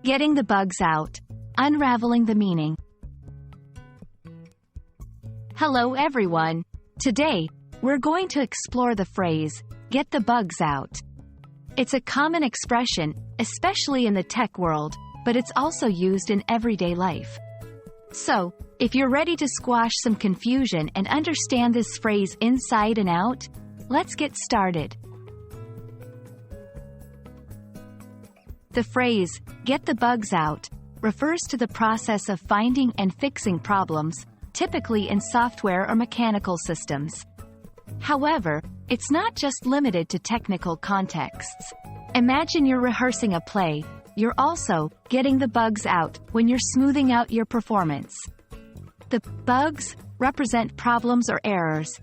Getting the bugs out. Unraveling the meaning. Hello everyone. Today, we're going to explore the phrase, get the bugs out. It's a common expression, especially in the tech world, but it's also used in everyday life. So, if you're ready to squash some confusion and understand this phrase inside and out, let's get started. The phrase, get the bugs out, refers to the process of finding and fixing problems, typically in software or mechanical systems. However, it's not just limited to technical contexts. Imagine you're rehearsing a play. You're also getting the bugs out when you're smoothing out your performance. The bugs represent problems or errors,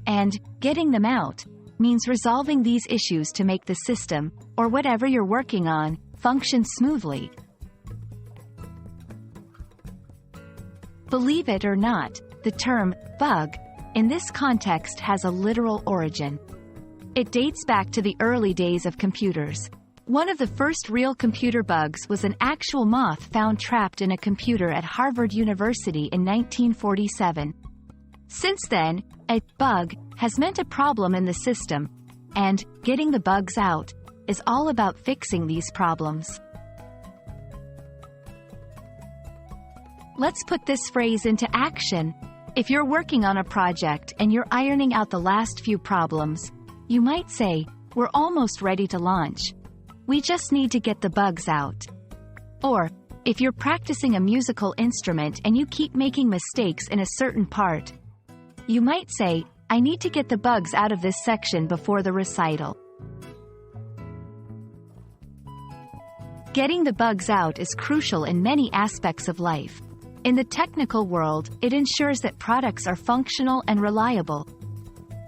and getting them out means resolving these issues to make the system, or whatever you're working on, function smoothly. Believe it or not, the term bug in this context has a literal origin. It dates back to the early days of computers. One of the first real computer bugs was an actual moth found trapped in a computer at Harvard University in 1947. Since then, a bug has meant a problem in the system, and getting the bugs out is all about fixing these problems. Let's put this phrase into action. If you're working on a project and you're ironing out the last few problems, you might say, "We're almost ready to launch. We just need to get the bugs out." Or, if you're practicing a musical instrument and you keep making mistakes in a certain part, you might say, "I need to get the bugs out of this section before the recital." Getting the bugs out is crucial in many aspects of life. In the technical world, it ensures that products are functional and reliable.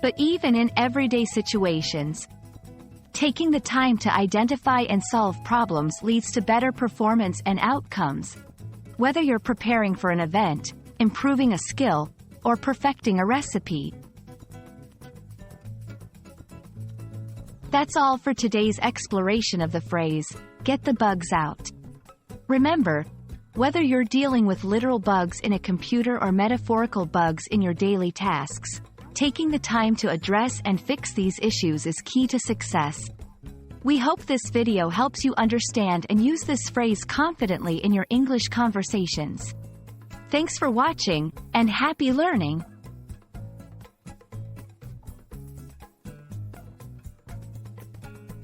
But even in everyday situations, taking the time to identify and solve problems leads to better performance and outcomes. Whether you're preparing for an event, improving a skill, or perfecting a recipe. That's all for today's exploration of the phrase, get the bugs out. Remember, whether you're dealing with literal bugs in a computer or metaphorical bugs in your daily tasks, taking the time to address and fix these issues is key to success. We hope this video helps you understand and use this phrase confidently in your English conversations. Thanks for watching, and happy learning!